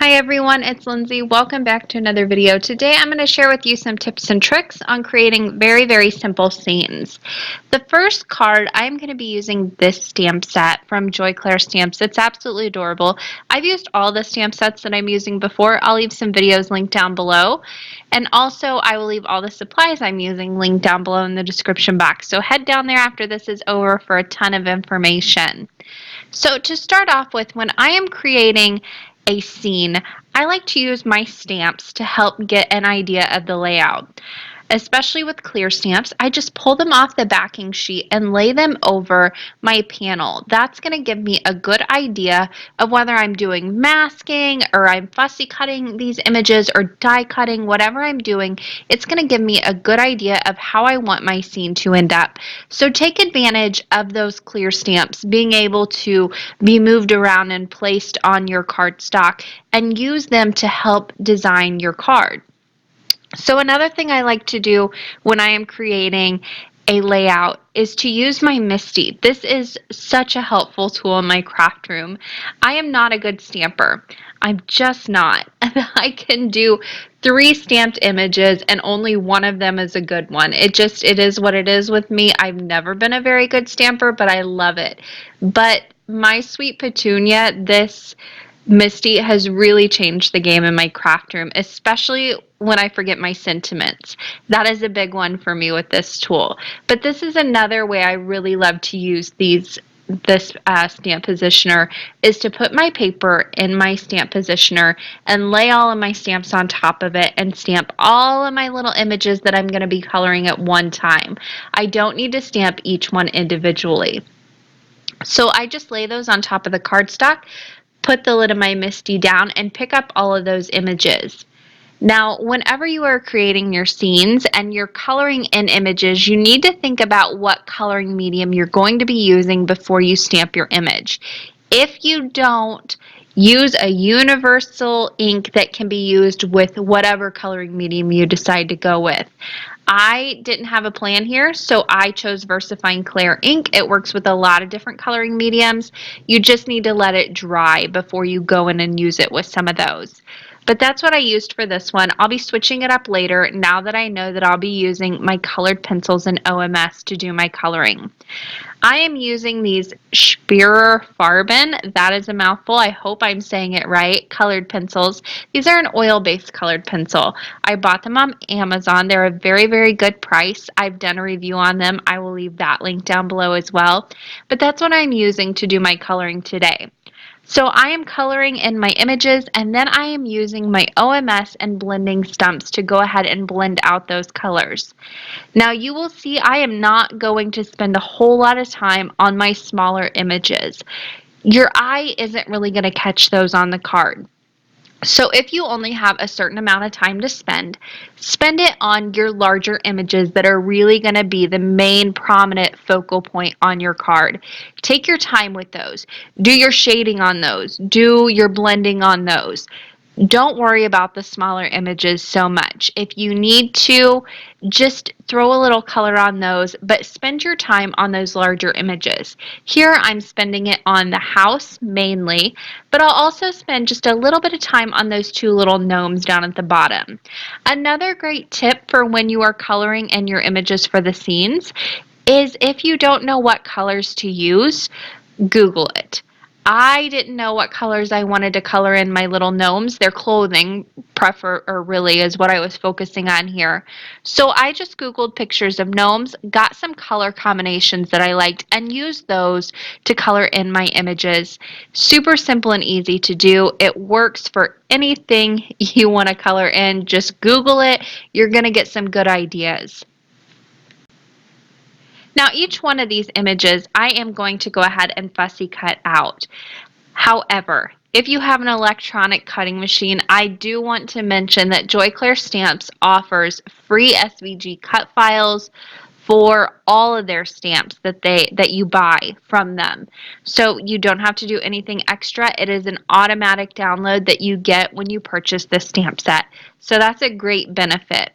Hi everyone, it's Lindsay. Welcome back to another video. Today I'm going to share with you some tips and tricks on creating very simple scenes. The first card, I'm going to be using this stamp set from Clair Stamps. It's absolutely adorable. I've used all the stamp sets that I'm using before. I'll leave some videos linked down below. And also I will leave all the supplies I'm using linked down below in the description box. So head down there after this is over for a ton of information. So to start off with, when I am creating a scene, I like to use my stamps to help get an idea of the layout. Especially with clear stamps, I just pull them off the backing sheet and lay them over my panel. That's going to give me a good idea of whether I'm doing masking or I'm fussy cutting these images or die cutting, whatever I'm doing. It's going to give me a good idea of how I want my scene to end up. So take advantage of those clear stamps being able to be moved around and placed on your cardstock and use them to help design your card. So another thing I like to do when I am creating a layout is to use my MISTI. This is such a helpful tool in my craft room. I am not a good stamper. I'm just not. I can do 3 stamped images and only one of them is a good one. It is what it is with me. I've never been a very good stamper, but I love it. But my sweet petunia, this MISTI has really changed the game in my craft room, especially when I forget my sentiments. That is a big one for me with this tool. But this is another way I really love to use this stamp positioner is to put my paper in my stamp positioner and lay all of my stamps on top of it and stamp all of my little images that I'm going to be coloring at one time. I don't need to stamp each one individually. So I just lay those on top of the cardstock, put the lid of my MISTI down, and pick up all of those images. Now, whenever you are creating your scenes and you're coloring in images, you need to think about what coloring medium you're going to be using before you stamp your image. If you don't, use a universal ink that can be used with whatever coloring medium you decide to go with. I didn't have a plan here, so I chose VersaFine Clair ink. It works with a lot of different coloring mediums. You just need to let it dry before you go in and use it with some of those. But that's what I used for this one. I'll be switching it up later now that I know that I'll be using my colored pencils in OMS to do my coloring. I am using these Spearer Farben, that is a mouthful, I hope I'm saying it right, colored pencils. These are an oil-based colored pencil. I bought them on Amazon. They're a very good price. I've done a review on them. I will leave that link down below as well. But that's what I'm using to do my coloring today. So I am coloring in my images and then I am using my OMS and blending stumps to go ahead and blend out those colors. Now you will see I am not going to spend a whole lot of time on my smaller images. Your eye isn't really going to catch those on the card. So if you only have a certain amount of time to spend it on your larger images that are really going to be the main prominent focal point on your card. Take your time with those. Do your shading on those. Do your blending on those. Don't worry about the smaller images so much. If you need to, just throw a little color on those, but spend your time on those larger images. Here I'm spending it on the house mainly, but I'll also spend just a little bit of time on those 2 little gnomes down at the bottom. Another great tip for when you are coloring in your images for the scenes is if you don't know what colors to use, Google it. I didn't know what colors I wanted to color in my little gnomes. Their clothing really is what I was focusing on here. So I just Googled pictures of gnomes, got some color combinations that I liked, and used those to color in my images. Super simple and easy to do. It works for anything you want to color in. Just Google it. You're going to get some good ideas. Now each one of these images I am going to go ahead and fussy cut out. However, if you have an electronic cutting machine, I do want to mention that Clair Stamps offers free SVG cut files for all of their stamps that you buy from them. So you don't have to do anything extra. It is an automatic download that you get when you purchase this stamp set. So that's a great benefit.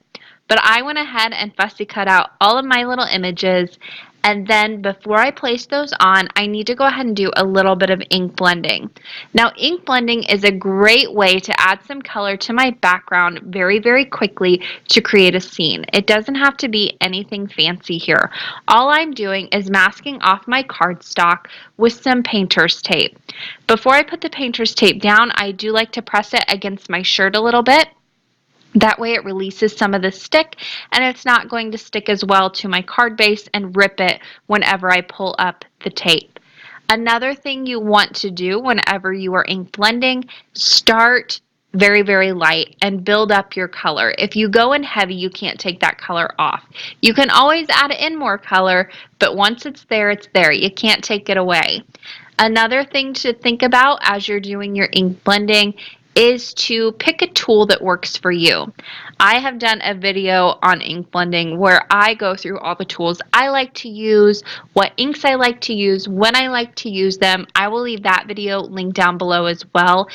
But I went ahead and fussy cut out all of my little images, And then before I place those on, I need to go ahead and do a little bit of ink blending. Now, ink blending is a great way to add some color to my background very, very quickly to create a scene. It doesn't have to be anything fancy here. All I'm doing is masking off my cardstock with some painter's tape. Before I put the painter's tape down, I do like to press it against my shirt a little bit. That way it releases some of the stick and it's not going to stick as well to my card base and rip it whenever I pull up the tape. Another thing you want to do whenever you are ink blending, start very, very light and build up your color. If you go in heavy, you can't take that color off. You can always add in more color, but once it's there, it's there. You can't take it away. Another thing to think about as you're doing your ink blending is to pick a tool that works for you. I have done a video on ink blending where I go through all the tools I like to use, what inks I like to use, when I like to use them. I will leave that video linked down below as well.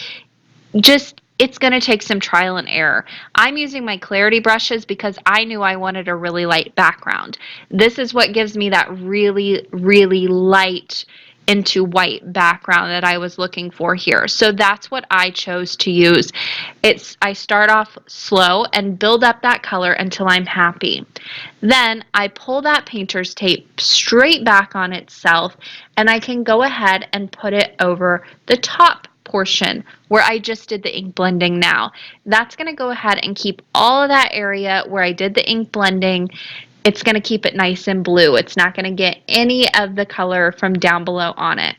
It's going to take some trial and error. I'm using my clarity brushes because I knew I wanted a really light background. This is what gives me that really, really light into white background that I was looking for here. So that's what I chose to use. I start off slow and build up that color until I'm happy. Then I pull that painter's tape straight back on itself and I can go ahead and put it over the top portion where I just did the ink blending now. That's going to go ahead and keep all of that area where I did the ink blending. It's going to keep it nice and blue. It's not going to get any of the color from down below on it.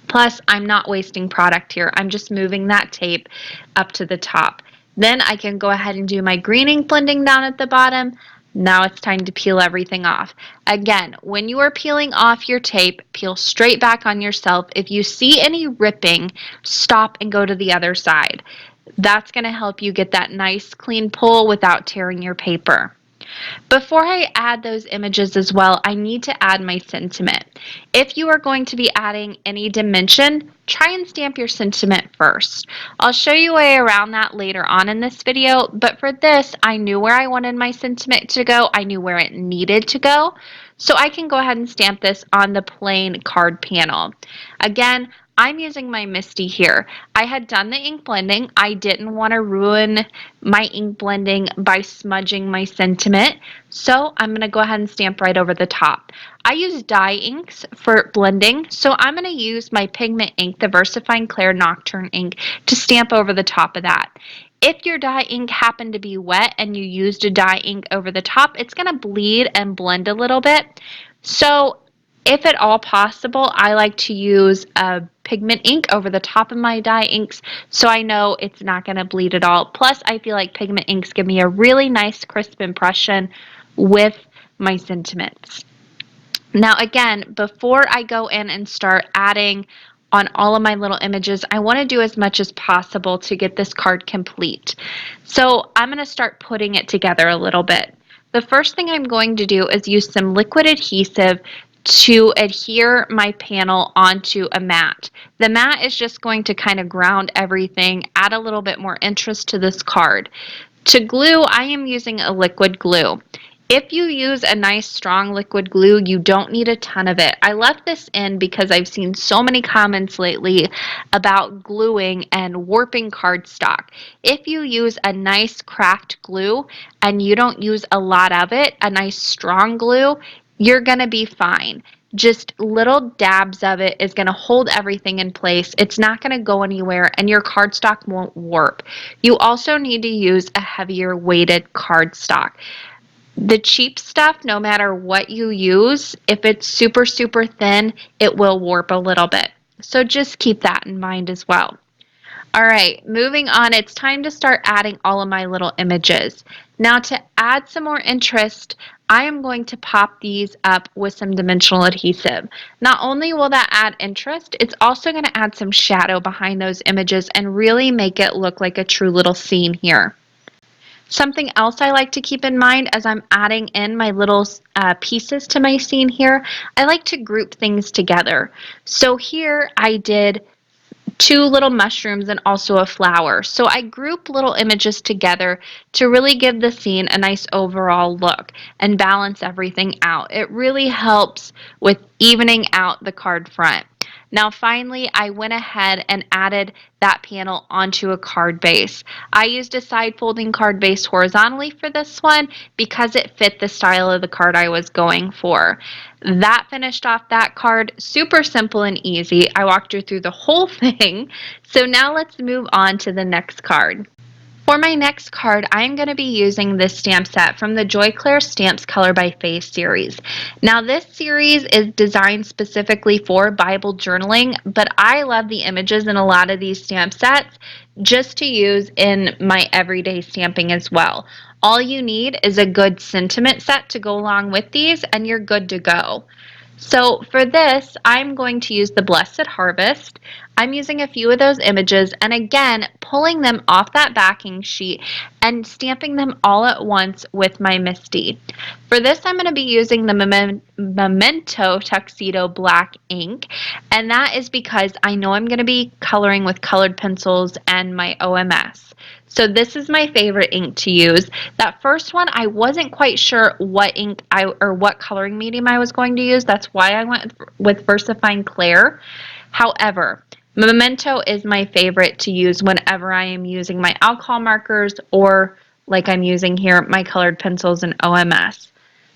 Plus, I'm not wasting product here. I'm just moving that tape up to the top. Then I can go ahead and do my green ink blending down at the bottom. Now it's time to peel everything off. Again, when you are peeling off your tape, peel straight back on yourself. If you see any ripping, stop and go to the other side. That's going to help you get that nice clean pull without tearing your paper. Before I add those images as well, I need to add my sentiment. If you are going to be adding any dimension, try and stamp your sentiment first. I'll show you a way around that later on in this video, but for this, I knew where I wanted my sentiment to go. I knew where it needed to go. So I can go ahead and stamp this on the plain card panel. Again, I'm using my Misty here. I had done the ink blending. I didn't want to ruin my ink blending by smudging my sentiment, so I'm going to go ahead and stamp right over the top. I use dye inks for blending, so I'm going to use my pigment ink, the VersaFine Clair Nocturne ink, to stamp over the top of that. If your dye ink happened to be wet and you used a dye ink over the top, it's going to bleed and blend a little bit. So if at all possible, I like to use a pigment ink over the top of my dye inks so I know it's not going to bleed at all. Plus, I feel like pigment inks give me a really nice crisp impression with my sentiments. Now again, before I go in and start adding on all of my little images, I want to do as much as possible to get this card complete. So I'm going to start putting it together a little bit. The first thing I'm going to do is use some liquid adhesive to adhere my panel onto a mat. The mat is just going to kind of ground everything, add a little bit more interest to this card. To glue, I am using a liquid glue. If you use a nice strong liquid glue, you don't need a ton of it. I left this in because I've seen so many comments lately about gluing and warping cardstock. If you use a nice cracked glue and you don't use a lot of it, a nice strong glue, you're going to be fine. Just little dabs of it is going to hold everything in place. It's not going to go anywhere and your cardstock won't warp. You also need to use a heavier weighted cardstock. The cheap stuff, no matter what you use, if it's super, super thin, it will warp a little bit. So just keep that in mind as well. All right, moving on, it's time to start adding all of my little images. Now to add some more interest, I am going to pop these up with some dimensional adhesive. Not only will that add interest, it's also going to add some shadow behind those images and really make it look like a true little scene here. Something else I like to keep in mind as I'm adding in my little pieces to my scene here, I like to group things together. So here I did two little mushrooms and also a flower. So I group little images together to really give the scene a nice overall look and balance everything out. It really helps with evening out the card front. Now finally, I went ahead and added that panel onto a card base. I used a side folding card base horizontally for this one because it fit the style of the card I was going for. That finished off that card. Super simple and easy. I walked you through the whole thing. So now let's move on to the next card. For my next card, I'm going to be using this stamp set from the Clair Stamps Color by Faith series. Now this series is designed specifically for Bible journaling, but I love the images in a lot of these stamp sets just to use in my everyday stamping as well. All you need is a good sentiment set to go along with these and you're good to go. So for this, I'm going to use the Blessed Harvest. I'm using a few of those images and again, pulling them off that backing sheet and stamping them all at once with my Misty. For this, I'm going to be using the Memento Tuxedo Black ink, and that is because I know I'm going to be coloring with colored pencils and my OMS. So this is my favorite ink to use. That first one, I wasn't quite sure what ink or what coloring medium I was going to use. That's why I went with VersaFine Clair. However, Memento is my favorite to use whenever I am using my alcohol markers or like I'm using here, my colored pencils and OMS.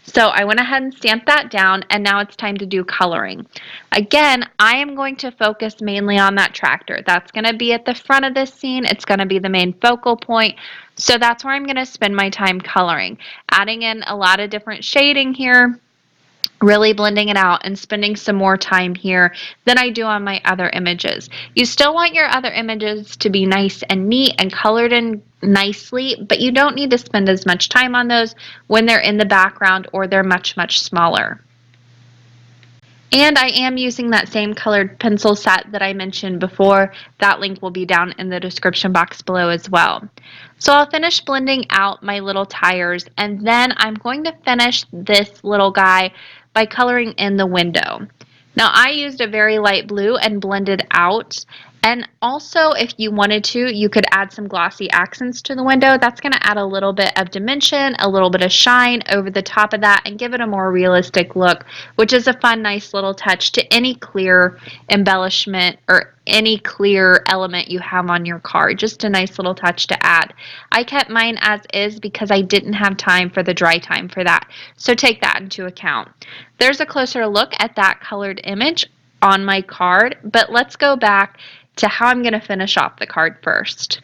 So I went ahead and stamped that down and now it's time to do coloring. Again, I am going to focus mainly on that tractor. That's going to be at the front of this scene. It's going to be the main focal point. So that's where I'm going to spend my time coloring. Adding in a lot of different shading here, really blending it out and spending some more time here than I do on my other images. You still want your other images to be nice and neat and colored in nicely, but you don't need to spend as much time on those when they're in the background or they're much, much smaller. And I am using that same colored pencil set that I mentioned before. That link will be down in the description box below as well. So I'll finish blending out my little tires and then I'm going to finish this little guy by coloring in the window. Now I used a very light blue and blended out. And also, if you wanted to, you could add some glossy accents to the window. That's going to add a little bit of dimension, a little bit of shine over the top of that and give it a more realistic look, which is a fun, nice little touch to any clear embellishment or any clear element you have on your card. Just a nice little touch to add. I kept mine as is because I didn't have time for the dry time for that. So take that into account. There's a closer look at that colored image on my card, but let's go back to how I'm going to finish off the card first.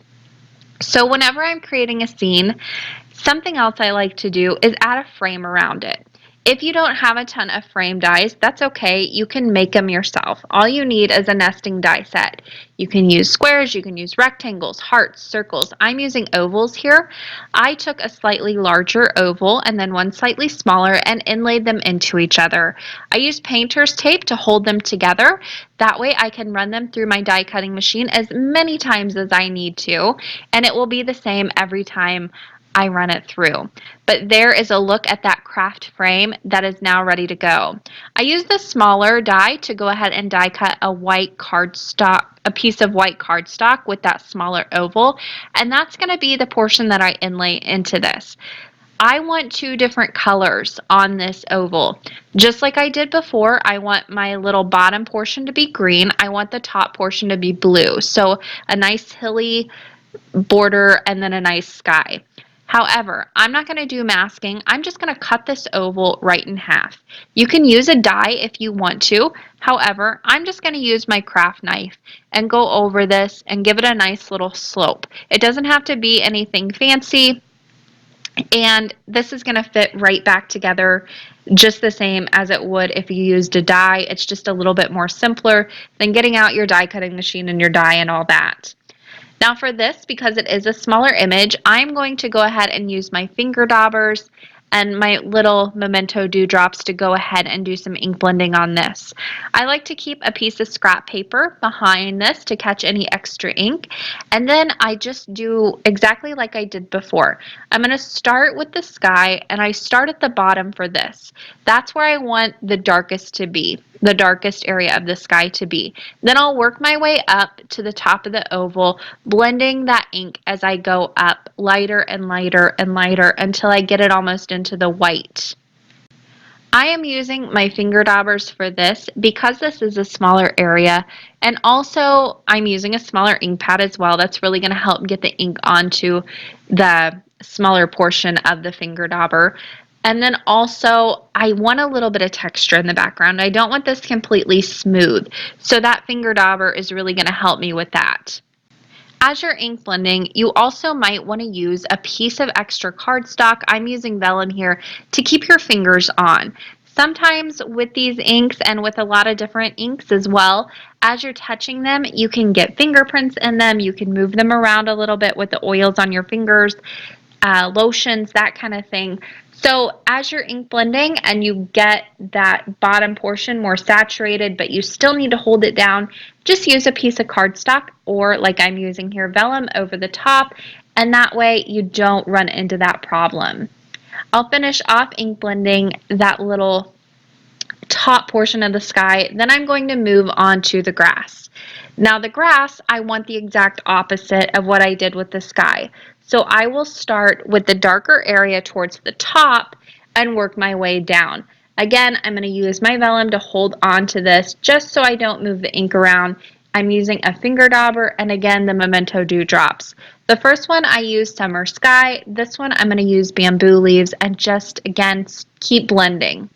So whenever I'm creating a scene, something else I like to do is add a frame around it. If you don't have a ton of frame dies, that's okay. You can make them yourself. All you need is a nesting die set. You can use squares, you can use rectangles, hearts, circles. I'm using ovals here. I took a slightly larger oval and then one slightly smaller and inlaid them into each other. I used painter's tape to hold them together. That way I can run them through my die cutting machine as many times as I need to, and it will be the same every time I run it through. But there is a look at that craft frame that is now ready to go. I used the smaller die to go ahead and die cut a piece of white cardstock with that smaller oval, and that's going to be the portion that I inlay into this. I want two different colors on this oval. Just like I did before, I want my little bottom portion to be green. I want the top portion to be blue. So a nice hilly border and then a nice sky. However, I'm not going to do masking. I'm just going to cut this oval right in half. You can use a die if you want to. However, I'm just going to use my craft knife and go over this and give it a nice little slope. It doesn't have to be anything fancy. And this is going to fit right back together just the same as it would if you used a die. It's just a little bit more simpler than getting out your die cutting machine and your die and all that. Now for this, because it is a smaller image, I'm going to go ahead and use my finger daubers and my little Memento dewdrops to go ahead and do some ink blending on this. I like to keep a piece of scrap paper behind this to catch any extra ink, and then I just do exactly like I did before. I'm going to start with the sky, and I start at the bottom for this. That's where I want the darkest to be. the darkest area of the sky to be. Then I'll work my way up to the top of the oval, blending that ink as I go up lighter and lighter and lighter until I get it almost into the white. I am using my finger daubers for this because this is a smaller area, and also I'm using a smaller ink pad as well. That's really going to help get the ink onto the smaller portion of the finger dauber. And then also I want a little bit of texture in the background. I don't want this completely smooth, so that finger dauber is really going to help me with that. As you're ink blending, you also might want to use a piece of extra cardstock. I'm using vellum here to keep your fingers on. Sometimes with these inks and with a lot of different inks as well, as you're touching them, you can get fingerprints in them. You can move them around a little bit with the oils on your fingers, lotions, that kind of thing. So as you're ink blending and you get that bottom portion more saturated, but you still need to hold it down, just use a piece of cardstock, or like I'm using here, vellum over the top, and that way you don't run into that problem. I'll finish off ink blending that little top portion of the sky. Then I'm going to move on to the grass. Now the grass, I want the exact opposite of what I did with the sky. So I will start with the darker area towards the top and work my way down. Again, I'm going to use my vellum to hold on to this just so I don't move the ink around. I'm using a finger dauber and again the Memento Dewdrops. The first one I used Summer Sky. This one I'm going to use Bamboo Leaves and just again keep blending.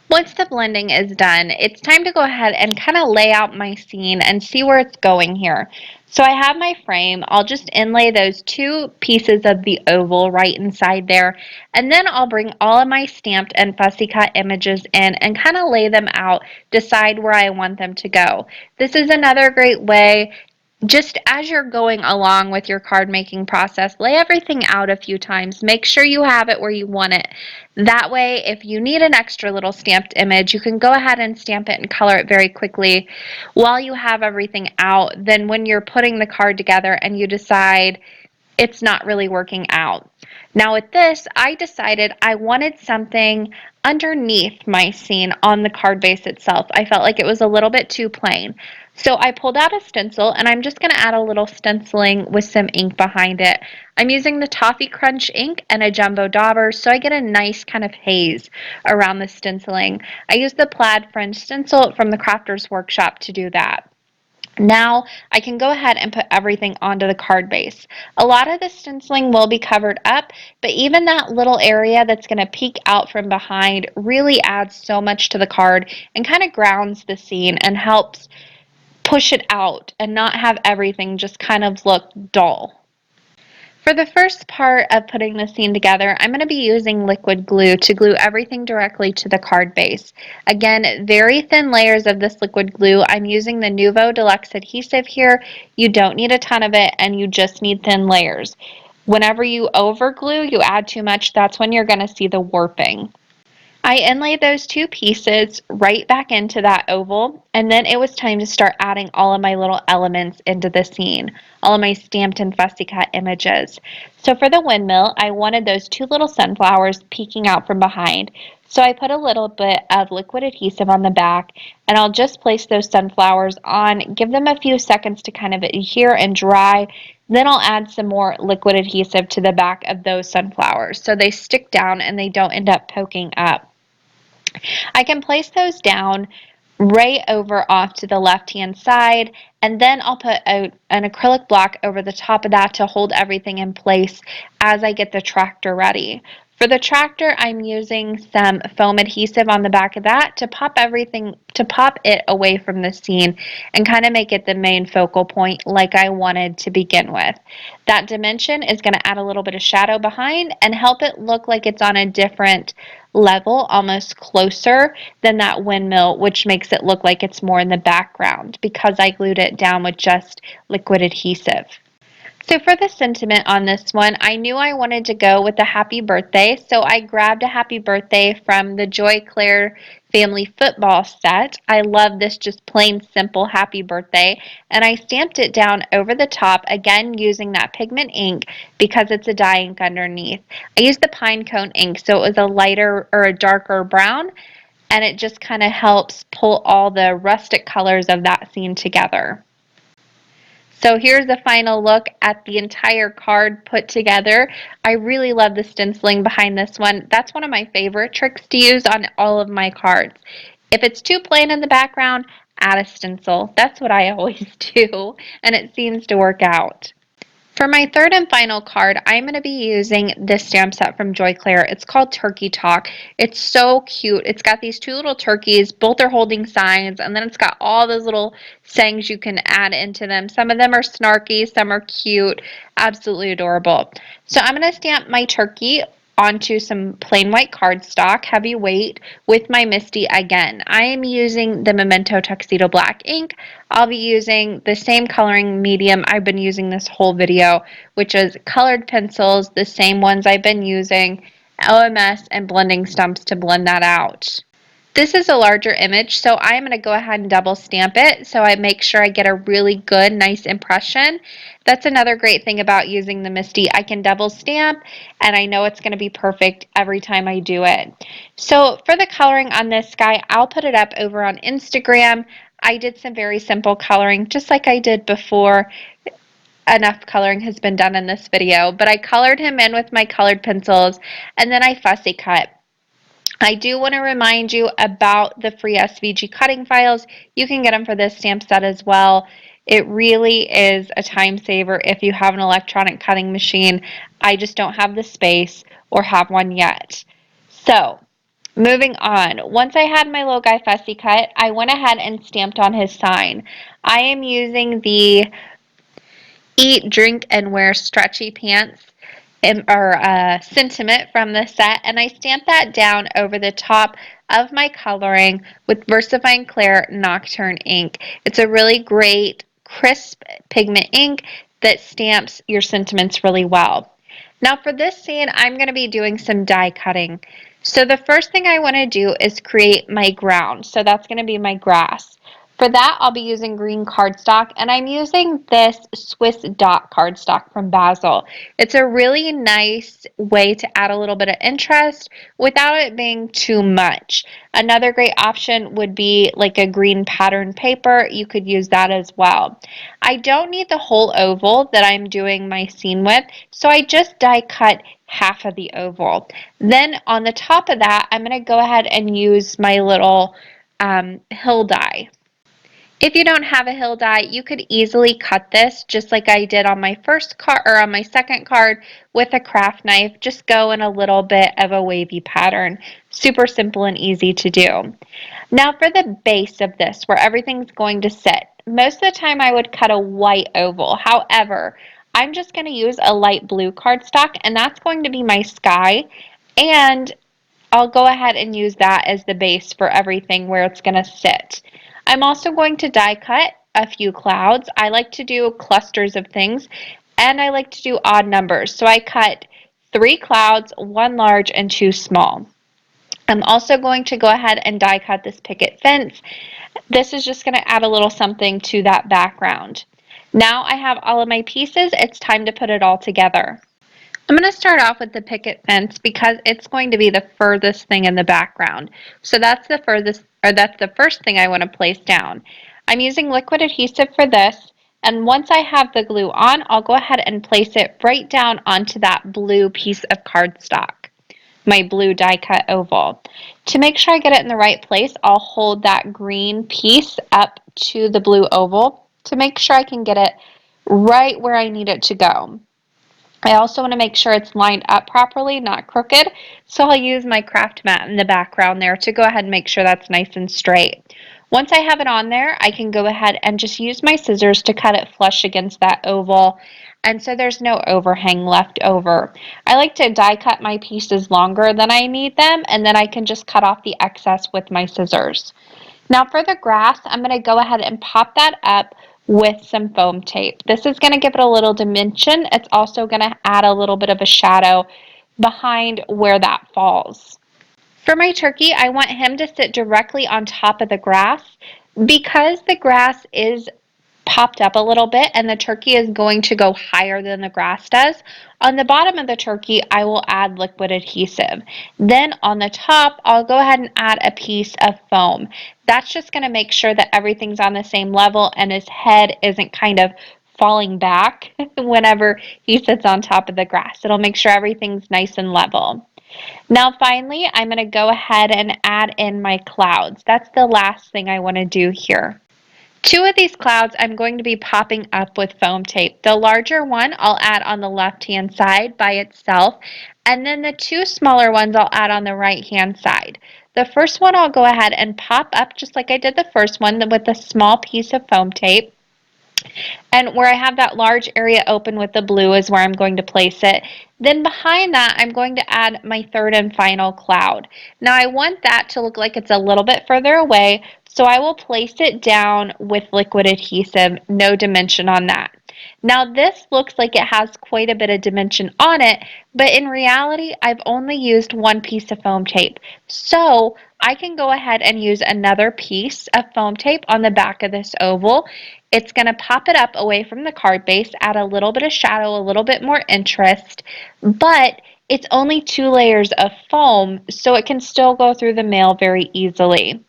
Once the blending is done, it's time to go ahead and kind of lay out my scene and see where it's going here. So I have my frame. I'll just inlay those two pieces of the oval right inside there, and then I'll bring all of my stamped and fussy cut images in and kind of lay them out, decide where I want them to go. This is another great way. Just as you're going along with your card making process, lay everything out a few times. Make sure you have it where you want it. That way, if you need an extra little stamped image, you can go ahead and stamp it and color it very quickly while you have everything out. Then when you're putting the card together and you decide it's not really working out. Now with this, I decided I wanted something underneath my scene on the card base itself. I felt like it was a little bit too plain. So I pulled out a stencil and I'm just going to add a little stenciling with some ink behind it. I'm using the Toffee Crunch ink and a jumbo dauber so I get a nice kind of haze around the stenciling. I use the plaid fringe stencil from the Crafters Workshop to do that. Now I can go ahead and put everything onto the card base. A lot of the stenciling will be covered up, but even that little area that's going to peek out from behind really adds so much to the card and kind of grounds the scene and helps push it out and not have everything just kind of look dull. For the first part of putting the scene together, I'm going to be using liquid glue to glue everything directly to the card base. Again, very thin layers of this liquid glue. I'm using the Nuvo Deluxe adhesive here. You don't need a ton of it and you just need thin layers. Whenever you over glue, you add too much, that's when you're going to see the warping. I inlaid those two pieces right back into that oval, and then it was time to start adding all of my little elements into the scene, all of my stamped and fussy cut images. So for the windmill, I wanted those two little sunflowers peeking out from behind. So I put a little bit of liquid adhesive on the back, and I'll just place those sunflowers on, give them a few seconds to kind of adhere and dry. Then I'll add some more liquid adhesive to the back of those sunflowers so they stick down and they don't end up poking up. I can place those down right over off to the left hand side, and then I'll put an acrylic block over the top of that to hold everything in place as I get the tractor ready. For the tractor, I'm using some foam adhesive on the back of that to pop it away from the scene and kind of make it the main focal point like I wanted to begin with. That dimension is going to add a little bit of shadow behind and help it look like it's on a different level, almost closer than that windmill, which makes it look like it's more in the background because I glued it down with just liquid adhesive. So for the sentiment on this one, I knew I wanted to go with a happy birthday, so I grabbed a happy birthday from the Joy Clair family football set. I love this just plain simple happy birthday, and I stamped it down over the top, again using that pigment ink because it's a dye ink underneath. I used the pine cone ink, so it was a lighter or a darker brown. and it just kind of helps pull all the rustic colors of that scene together. So here's a final look at the entire card put together. I really love the stenciling behind this one. That's one of my favorite tricks to use on all of my cards. If it's too plain in the background, add a stencil. That's what I always do, and it seems to work out. For my third and final card, I'm going to be using this stamp set from Clair. It's called Turkey Talk. It's so cute. It's got these two little turkeys. Both are holding signs, and then it's got all those little sayings you can add into them. Some of them are snarky, some are cute. Absolutely adorable. So I'm going to stamp my turkey onto some plain white cardstock, heavy weight, with my Misty again. I am using the Memento Tuxedo Black ink. I'll be using the same coloring medium I've been using this whole video, which is colored pencils, the same ones I've been using, OMS, and blending stumps to blend that out. This is a larger image, so I'm going to go ahead and double stamp it so I make sure I get a really good, nice impression. That's another great thing about using the Misty. I can double stamp, and I know it's going to be perfect every time I do it. So for the coloring on this guy, I'll put it up over on Instagram. I did some very simple coloring, just like I did before. Enough coloring has been done in this video, but I colored him in with my colored pencils, and then I fussy cut. I do want to remind you about the free SVG cutting files. You can get them for this stamp set as well. It really is a time saver if you have an electronic cutting machine. I just don't have the space or have one yet. So, moving on. Once I had my little guy fussy cut, I went ahead and stamped on his sign. I am using the Eat, Drink, and Wear Stretchy Pants or sentiment from the set, and I stamped that down over the top of my coloring with VersaFine Clair Nocturne ink. It's a really great crisp pigment ink that stamps your sentiments really well. Now for this scene, I'm going to be doing some die cutting. So the first thing I want to do is create my ground. So that's going to be my grass. For that, I'll be using green cardstock, and I'm using this Swiss dot cardstock from Basil. It's a really nice way to add a little bit of interest without it being too much. Another great option would be like a green pattern paper. You could use that as well. I don't need the whole oval that I'm doing my scene with, so I just die cut half of the oval. Then on the top of that, I'm going to go ahead and use my little hill die. If you don't have a hill die, you could easily cut this just like I did on my first card or on my second card with a craft knife. Just go in a little bit of a wavy pattern. Super simple and easy to do. Now for the base of this, where everything's going to sit, most of the time I would cut a white oval. However, I'm just going to use a light blue cardstock, and that's going to be my sky, and I'll go ahead and use that as the base for everything where it's going to sit. I'm also going to die cut a few clouds. I like to do clusters of things, and I like to do odd numbers. So I cut 3 clouds, 1 large and 2 small. I'm also going to go ahead and die cut this picket fence. This is just going to add a little something to that background. Now I have all of my pieces. It's time to put it all together. I'm going to start off with the picket fence because it's going to be the furthest thing in the background. So that's the first thing I want to place down. I'm using liquid adhesive for this, and once I have the glue on, I'll go ahead and place it right down onto that blue piece of cardstock, my blue die cut oval. To make sure I get it in the right place, I'll hold that green piece up to the blue oval to make sure I can get it right where I need it to go. I also want to make sure it's lined up properly, not crooked, so I'll use my craft mat in the background there to go ahead and make sure that's nice and straight. Once I have it on there, I can go ahead and just use my scissors to cut it flush against that oval, and so there's no overhang left over. I like to die cut my pieces longer than I need them, and then I can just cut off the excess with my scissors. Now for the grass, I'm going to go ahead and pop that up with some foam tape. This is going to give it a little dimension. It's also going to add a little bit of a shadow behind where that falls. For my turkey, I want him to sit directly on top of the grass. Because the grass is popped up a little bit and the turkey is going to go higher than the grass does. On the bottom of the turkey, I will add liquid adhesive. Then on the top, I'll go ahead and add a piece of foam. That's just going to make sure that everything's on the same level and his head isn't kind of falling back whenever he sits on top of the grass. It'll make sure everything's nice and level. Now finally, I'm going to go ahead and add in my clouds. That's the last thing I want to do here. Two of these clouds I'm going to be popping up with foam tape. The larger one I'll add on the left-hand side by itself, and then the two smaller ones I'll add on the right-hand side. The first one I'll go ahead and pop up just like I did the first one with a small piece of foam tape. And where I have that large area open with the blue is where I'm going to place it. Then behind that, I'm going to add my third and final cloud. Now I want that to look like it's a little bit further away, so I will place it down with liquid adhesive, no dimension on that. Now this looks like it has quite a bit of dimension on it, but in reality, I've only used one piece of foam tape. So I can go ahead and use another piece of foam tape on the back of this oval. It's going to pop it up away from the card base, add a little bit of shadow, a little bit more interest, but it's only 2 layers of foam, so it can still go through the mail very easily.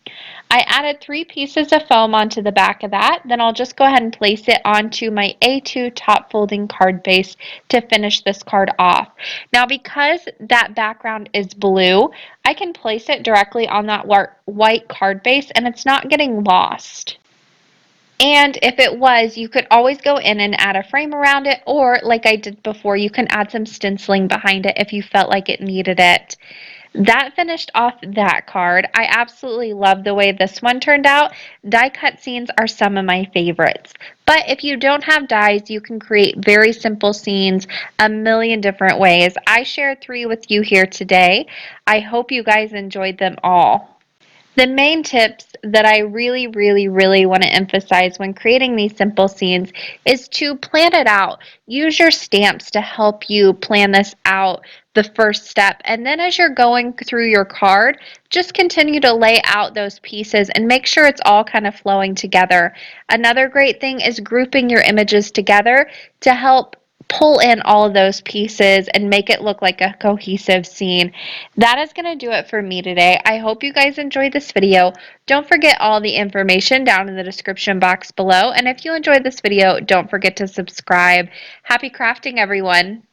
I added 3 pieces of foam onto the back of that. Then I'll just go ahead and place it onto my A2 top folding card base to finish this card off. Now because that background is blue, I can place it directly on that white card base and it's not getting lost. And if it was, you could always go in and add a frame around it, or like I did before, you can add some stenciling behind it if you felt like it needed it. That finished off that card. I absolutely love the way this one turned out. Die cut scenes are some of my favorites. But if you don't have dies, you can create very simple scenes a million different ways. I shared 3 with you here today. I hope you guys enjoyed them all. The main tips that I really want to emphasize when creating these simple scenes is to plan it out. Use your stamps to help you plan this out, the first step. And then as you're going through your card, just continue to lay out those pieces and make sure it's all kind of flowing together. Another great thing is grouping your images together to help pull in all of those pieces and make it look like a cohesive scene. That is going to do it for me today. I hope you guys enjoyed this video. Don't forget all the information down in the description box below. And if you enjoyed this video, don't forget to subscribe. Happy crafting, everyone.